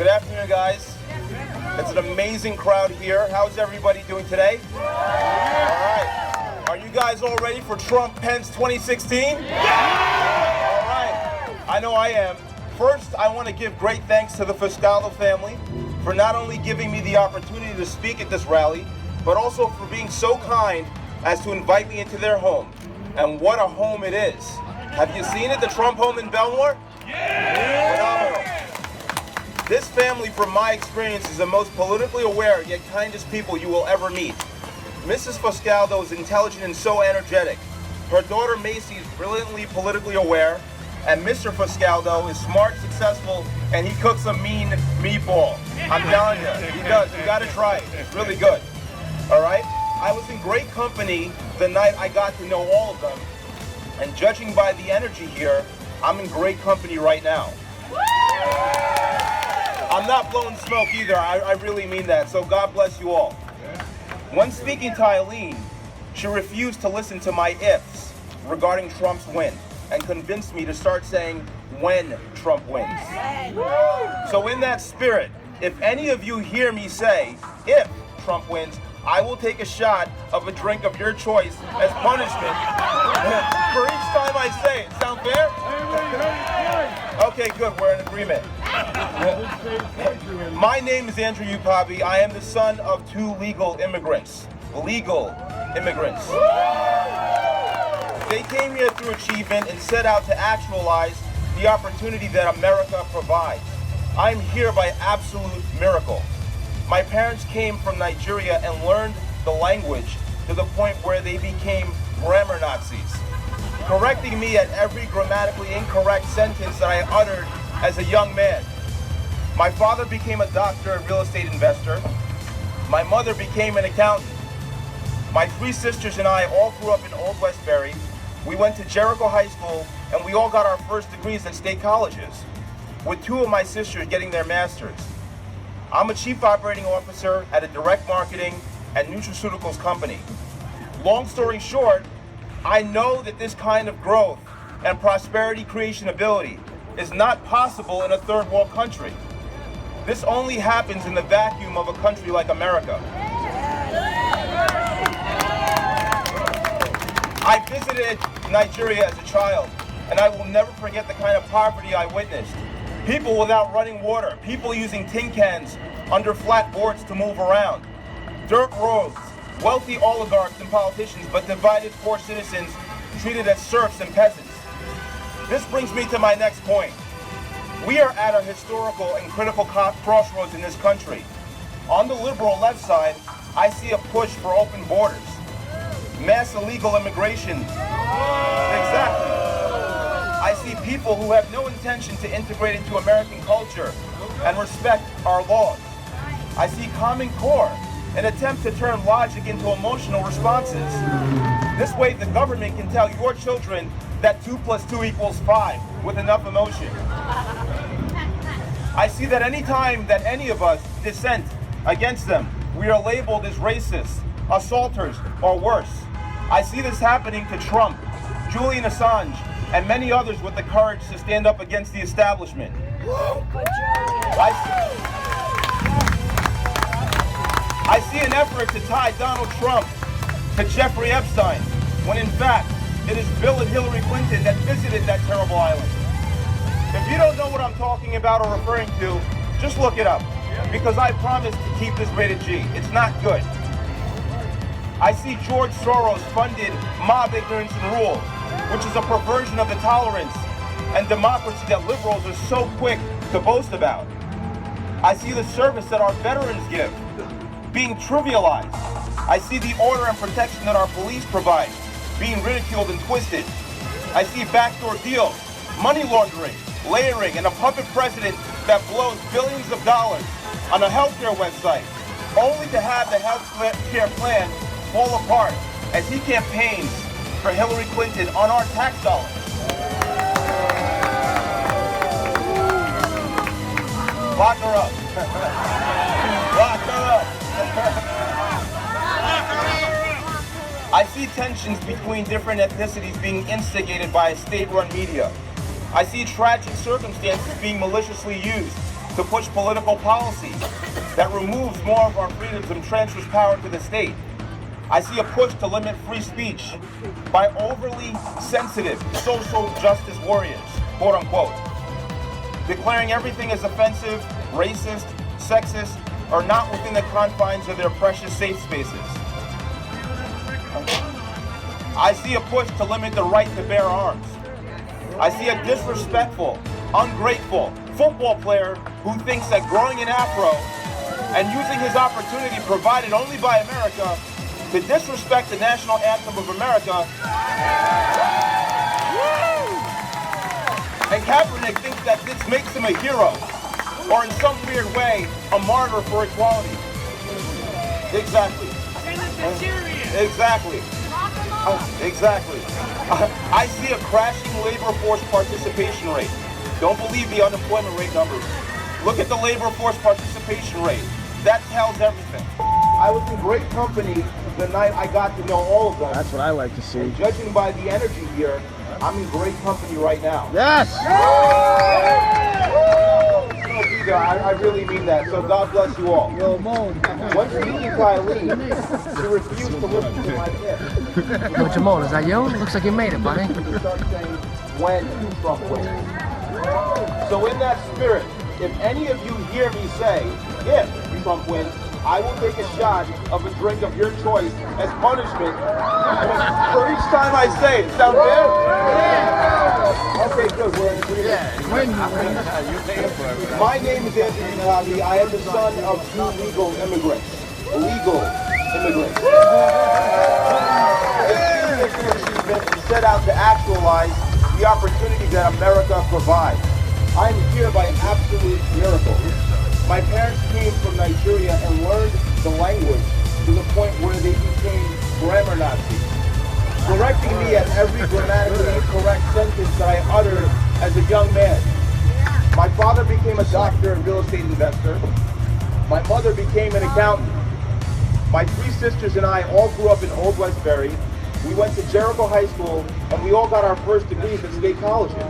Good afternoon, guys. It's an amazing crowd here. How's everybody doing today? All right. Are you guys all ready for Trump-Pence 2016? All right. I know I am. First, I want to give great thanks to the Fuscaldo family for not only giving me the opportunity to speak at this rally, but also for being so kind as to invite me into their home. And what a home it is. Have you seen it, the Trump home in Belmore? Yeah! Phenomenal. This family, from my experience, is the most politically aware yet kindest people you will ever meet. Mrs. Fuscaldo is intelligent and so energetic. Her daughter Macy is brilliantly politically aware, and Mr. Fuscaldo is smart, successful, and he cooks a mean meatball. I'm telling you, he does. You gotta try it. It's really good. All right? I was in great company the night I got to know all of them, and judging by the energy here, I'm in great company right now. I'm not blowing smoke either. I really mean that, so God bless you all. When speaking to Eileen, she refused to listen to my ifs regarding Trump's win and convinced me to start saying when Trump wins. So in that spirit, if any of you hear me say if Trump wins, I will take a shot of a drink of your choice as punishment for each time I say it. Sound fair? Okay, good. We're in agreement. My name is Andrew Upabi. I am the son of two legal immigrants. Legal immigrants. They came here through achievement and set out to actualize the opportunity that America provides. I'm here by absolute miracle. My parents came from Nigeria and learned the language to the point where they became grammar Nazis, correcting me at every grammatically incorrect sentence that I uttered as a young man. My father became a doctor and real estate investor. My mother became an accountant. My three sisters and I all grew up in Old Westbury. We went to Jericho High School, and we all got our first degrees at state colleges, with two of my sisters getting their masters. I'm a chief operating officer at a direct marketing and nutraceuticals company. Long story short, I know that this kind of growth and prosperity creation ability is not possible in a third world country. This only happens in the vacuum of a country like America. I visited Nigeria as a child, and I will never forget the kind of poverty I witnessed. People without running water, people using tin cans under flat boards to move around, dirt roads, wealthy oligarchs and politicians, but divided poor citizens treated as serfs and peasants. This brings me to my next point. We are at a historical and critical crossroads in this country. On the liberal left side, I see a push for open borders, mass illegal immigration. Exactly. I see people who have no intention to integrate into American culture and respect our laws. I see Common Core, an attempt to turn logic into emotional responses. This way the government can tell your children that 2 + 2 = 5 with enough emotion. I see that any time that any of us dissent against them, we are labeled as racists, assaulters, or worse. I see this happening to Trump, Julian Assange, and many others with the courage to stand up against the establishment. I see an effort to tie Donald Trump to Jeffrey Epstein, when in fact, it is Bill and Hillary Clinton that visited that terrible island. If you don't know what I'm talking about or referring to, just look it up, because I promise to keep this rated G. It's not good. I see George Soros funded mob ignorance and rule, which is a perversion of the tolerance and democracy that liberals are so quick to boast about. I see the service that our veterans give being trivialized. I see the order and protection that our police provide being ridiculed and twisted. I see backdoor deals, money laundering, layering, and a puppet president that blows billions of dollars on a healthcare website, only to have the healthcare plan fall apart as he campaigns for Hillary Clinton on our tax dollars. Lock her up. Lock her up. I see tensions between different ethnicities being instigated by a state-run media. I see tragic circumstances being maliciously used to push political policies that removes more of our freedoms and transfers power to the state. I see a push to limit free speech by overly sensitive social justice warriors, quote unquote, declaring everything as offensive, racist, sexist, or not within the confines of their precious safe spaces. I see a push to limit the right to bear arms. I see a disrespectful, ungrateful football player who thinks that growing an afro and using his opportunity provided only by America to disrespect the national anthem of America. And Kaepernick thinks that this makes him a hero, or in some weird way, a martyr for equality. Exactly. Exactly. Exactly. I see a crashing labor force participation rate. Don't believe the unemployment rate numbers. Look at the labor force participation rate. That tells everything. I was in great company the night I got to know all of them. That's what I like to see. And judging by the energy here, I'm in great company right now. Yes! I really mean that, so God bless you all. Once you meet Eileen, she refused to listen to my pitch. Yo, Jamal, is that you? Looks like you made it, buddy. Start saying when Trump wins. So in that spirit, if any of you hear me say, if Trump wins, I will take a shot of a drink of your choice as punishment for each time I say it. Sound fair? Okay, good. We're in agreement. My name is Anthony Cosby. I am the son of two legal immigrants. Legal immigrants. We set out to actualize the opportunity that America provides. I am here by absolute miracle. My parents came from Nigeria and learned the language to the point where they became grammar Nazis, correcting me at every grammatically incorrect sentence that I uttered as a young man. My father became a doctor and real estate investor. My mother became an accountant. My three sisters and I all grew up in Old Westbury. We went to Jericho High School and we all got our first degrees at state colleges,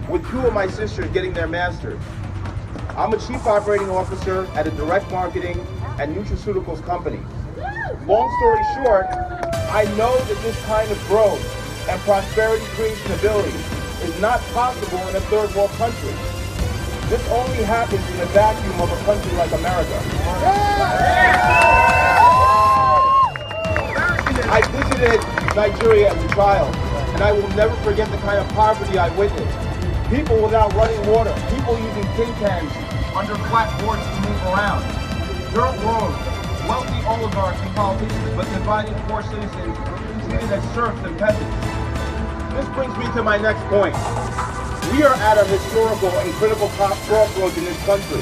with two of my sisters getting their masters. I'm a chief operating officer at a direct marketing and nutraceuticals company. Long story short, I know that this kind of growth and prosperity creation ability is not possible in a third world country. This only happens in the vacuum of a country like America. I visited Nigeria as a child, and I will never forget the kind of poverty I witnessed. People without running water, people using tin cans under flat boards to move around. Dirt roads, wealthy oligarchs and politicians, but dividing poor citizens treated as serfs and peasants. This brings me to my next point. We are at a historical and critical crossroads in this country.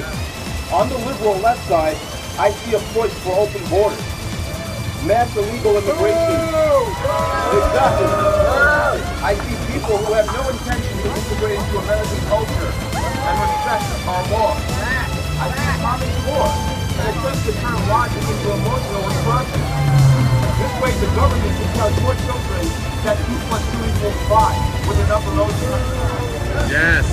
On the liberal left side, I see a push for open borders, mass illegal immigration. Exactly. I see people who have no intention to integrate into American culture and respect our laws. I see common core and attempt to turn logic into emotional responses. This way the government can tell your children that 2 + 2 = 5 with enough emotion. Yes.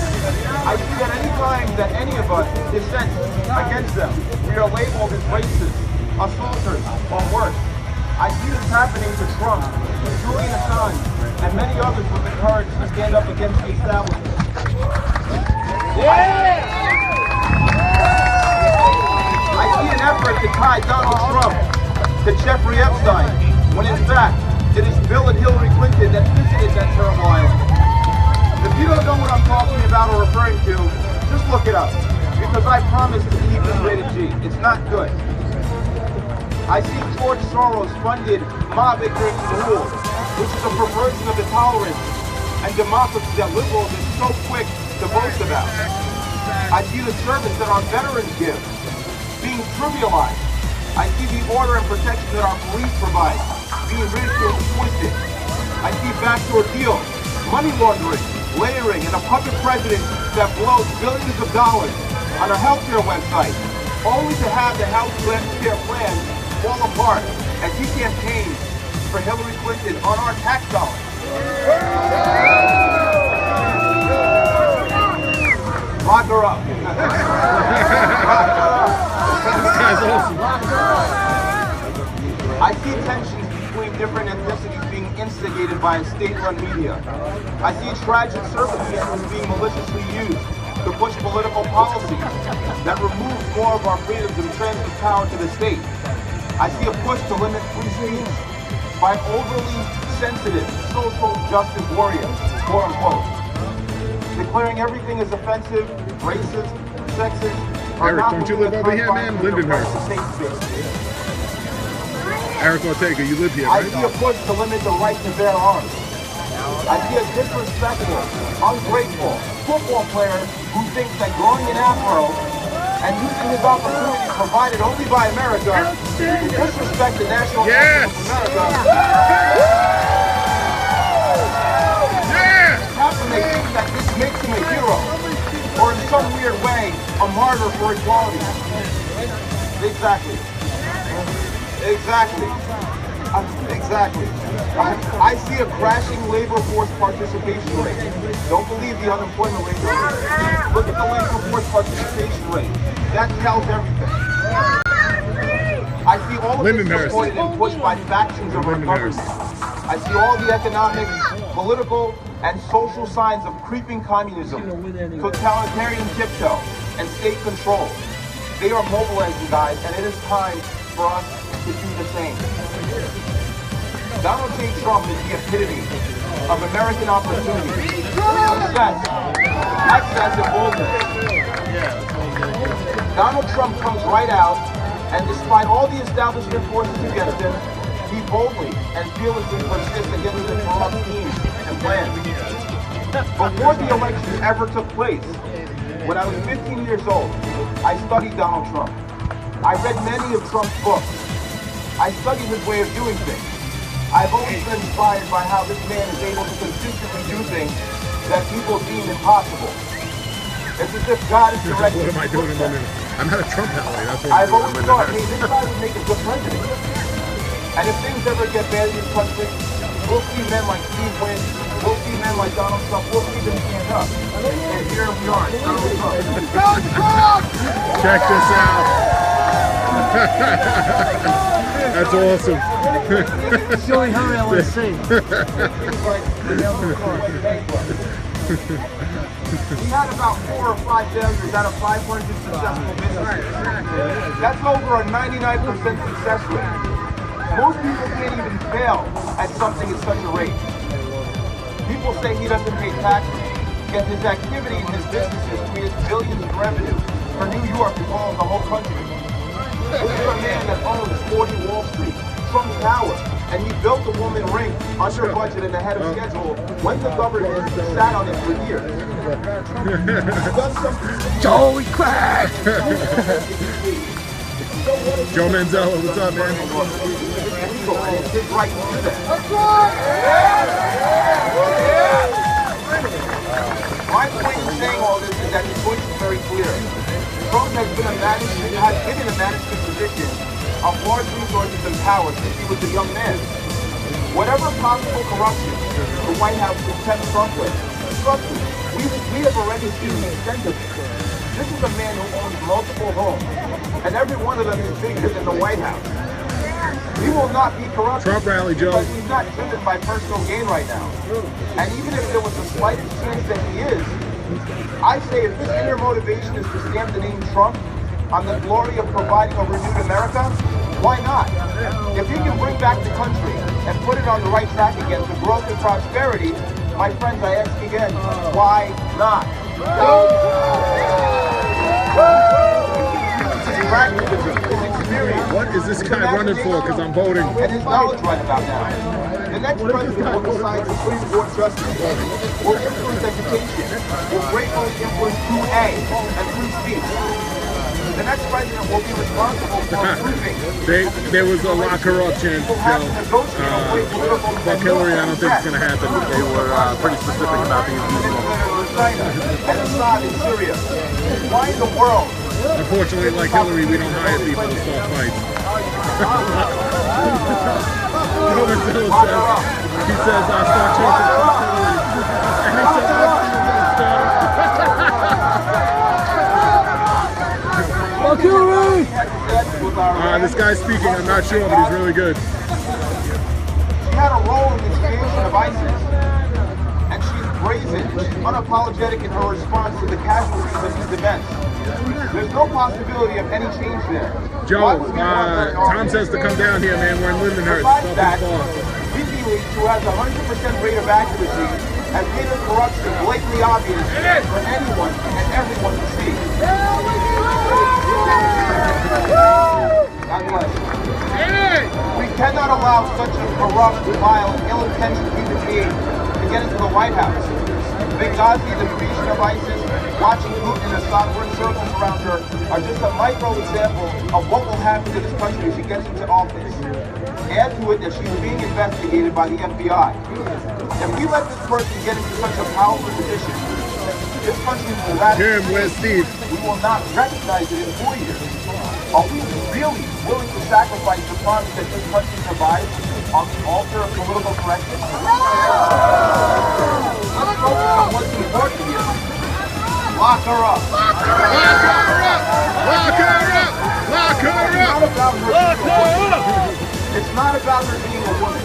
I see that any time that any of us is sent against them, we are labeled as racists, assaulters, or worse. I see this happening to Trump, Julian Assange, and many others with the courage to stand up against the establishment. I see an effort to tie Donald Trump to Jeffrey Epstein, when in fact, it is Bill and Hillary Clinton that visited that terrible island. If you don't know what I'm talking about or referring to, just look it up, because I promise to keep this rated G. It's not good. I see George Soros funded mob ignorance and rule, which is a perversion of the tolerance and democracy that liberals are so quick to boast about. I see the service that our veterans give being trivialized. I see the order and protection that our police provide being ridiculed and twisted. I see backdoor deals, money laundering, layering, and a puppet president that blows billions of dollars on a healthcare website, only to have the healthcare plan fall apart as he campaigns for Hillary Clinton on our tax dollars. Lock her up. guy's awesome. I see tensions between different ethnicities being instigated by state-run media. I see tragic circumstances being maliciously used to push political policies that remove more of our freedoms and transfer power to the state. I see a push to limit free speech by overly sensitive social justice warriors, quote unquote, declaring everything is offensive, racist, sexist, or Eric, not don't you within live the over here, man? confines of the Lindenhurst. safe space. Eric Ortega, you live here, I right? see a push to limit the right to bear arms. I see a disrespectful, ungrateful football player who thinks that growing an afro and using his opportunity provided only by America to disrespect the national anthem of America. Kaepernick thinks that this makes him a hero, or in some weird way, a martyr for equality. Exactly. Exactly. Exactly. I see a crashing labor force participation rate. Don't believe the unemployment rate. Look at the labor force participation rate. That tells everything. I see all of this supported and pushed by factions of our government. I see all the economic, political, and social signs of creeping communism, totalitarian tiptoe, and state control. They are mobilizing, guys, and it is time for us to do the same. Donald J. Trump is the epitome of American opportunity, success, access, and boldness. Donald Trump comes right out, and despite all the establishment forces against him, he boldly and fearlessly persists against the corrupt schemes and plans. Before the election ever took place, when I was 15 years old, I studied Donald Trump. I read many of Trump's books. I studied his way of doing things. I've always been inspired by how this man is able to consistently do things that people deem impossible. It's as if God is directing. What am I doing in the minute? I'm at a Trump rally. That's what I've always thought, hey, this guy would make a good president. And if things ever get bad in this country, we'll see men like Steve Wynn, we'll see men like Donald Trump, we'll see them stand up. And here we are, Donald Trump. Check this out. That's awesome. Showing how I want to see. He had about 4 or 5 failures out of 500 successful businesses. That's over a 99% success rate. Most people can't even fail at something at such a rate. People say he doesn't pay taxes, yet his activity and his businesses create billions in revenue for New York as well as the whole country. This is a man that owns 40 Wall Street, Trump Tower, and he built the Woman Ring under budget and ahead of schedule when the government sat on it for years. Joey Crack! Joe Manzello, what's up, man? It's his right to do that. My point in saying all this is that the point is very clear. Trump has given a management position of large resources and power since he was a young man. Whatever possible corruption the White House could tempt Trump with, trust me, we have already seen the extent of it. This is a man who owns multiple homes, and every one of them is bigger than the White House. He will not be corrupt. Trump rally, Joe. Because he's not driven by personal gain right now. And even if there was the slightest chance that he is, I say if his inner motivation is to stamp the name Trump on the glory of providing a renewed America, why not? If he can bring back the country and put it on the right track again to growth and prosperity, my friends, I ask again, why not? His pragmatism, his experience. What is this guy running for? Because I'm voting. And his knowledge right about now. The next president will decide Supreme Court justice, will influence education, will greatly influence 2A and free speech. The next president will be responsible for proving. There was a lot of corruption, Joe. But Hillary, I don't think it's going to happen. They were pretty specific about the impeachment. And Assad in Syria. Why in the world? Unfortunately, like Hillary, we don't hire people to start fights. He says, I'll start chasing Hillary. And he says, Fuck Hillary! This guy's speaking, I'm not sure, but he's really good. She had a role in the creation of ISIS, and she's brazen, she's unapologetic in her response to the casualties of these events. There's no possibility of any change there. Joe, Tom says to come down here, man. We're in Lindenhurst. WikiLeaks, who has a 100% rate of accuracy, has made her corruption blatantly obvious for anyone and everyone to see. God bless. We cannot allow such a corrupt, vile, ill-intentioned human being to get into the White House. Benghazi, the creation of ISIS, watching Putin and Assad run circles around her are just a micro example of what will happen to this country if she gets into office. Add to it that she's being investigated by the FBI. If we let this person get into such a powerful position, this country will Jim, where's Steve? We will not recognize it in 4 years. Are we really willing to sacrifice the promise that this country survives on the altar of political correctness? Let's focus on what's important here. Lock her up. Lock her up! Lock her up! Lock her up! It's not about her being a woman.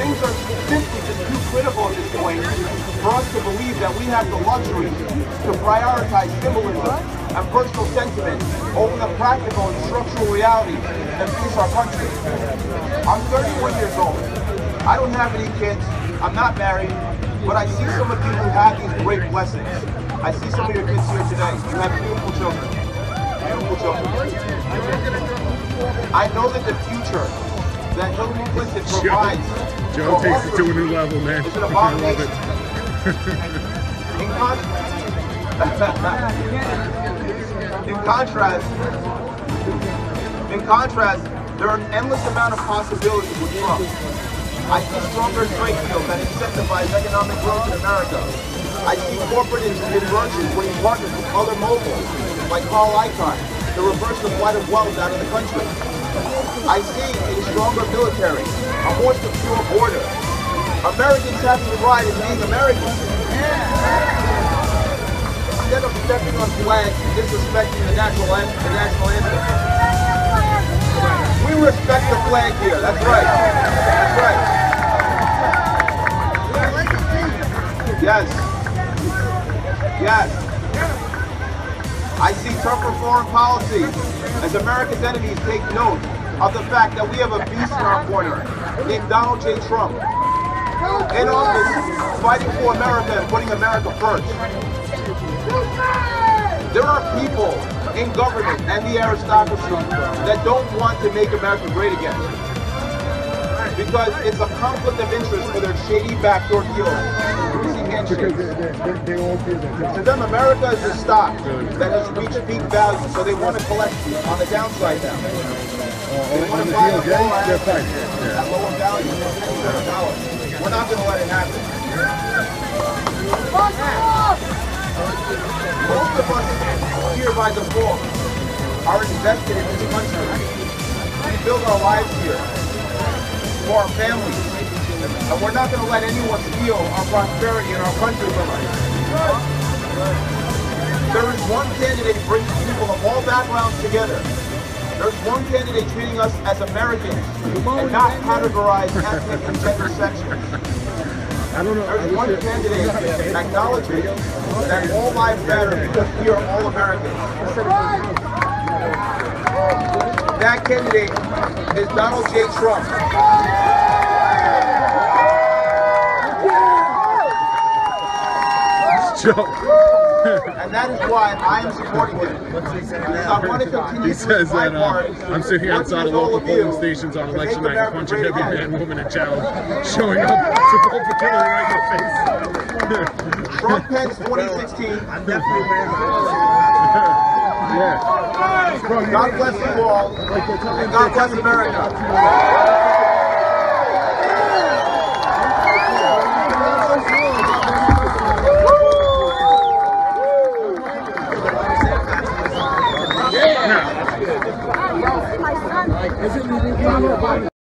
Things are simply just too critical at this point for us to believe that we have the luxury to prioritize symbolism and personal sentiment over the practical and structural realities that face our country. I'm 31 years old. I don't have any kids. I'm not married. But I see some of you who have these great blessings. I see some of your kids here today. You have beautiful children. Beautiful children. I know that the future that Hillary Clinton provides Joe takes it to a new level, man. is an I love abomination. it. In contrast, there are an endless amount of possibilities with Trump. I see stronger trade deals that incentivize economic growth in America. I see corporate inversions when he partners with other moguls like Carl Icahn to reverse the flight of wealth out of the country. I see a stronger military, a more secure border. Americans having the right in being Americans. Instead of stepping on flags and disrespecting the national anthem. We respect the flag here, that's right. That's right. Yes. Yes. I see tougher foreign policy as America's enemies take note of the fact that we have a beast in our corner named Donald J. Trump. In office, fighting for America and putting America first. There are people in government and the aristocracy that don't want to make America great again. Because it's a conflict of interest for their shady backdoor deals. To them, America is a stock that has reached peak value, so they want to collect on the downside now. They want to buy a lower asset at lower value, $10. We're not going to let it happen. Most of us here by default are invested in this country. We build our lives here for our families. And we're not going to let anyone steal our prosperity and our country from us. There is one candidate bringing people of all backgrounds together. There's one candidate treating us as Americans and not categorized ethnic and gender sections. There's one candidate acknowledging that all lives matter because we are all Americans. That candidate is Donald J. Trump. And that is why I am supporting him. Because I want to continue. He says that I'm sitting outside of local polling stations on election night and punching every man, woman, and child showing up to vote for Hillary right in the face. Trump Pence 2016. I'm definitely wearing Yeah. God bless you all. And God bless America.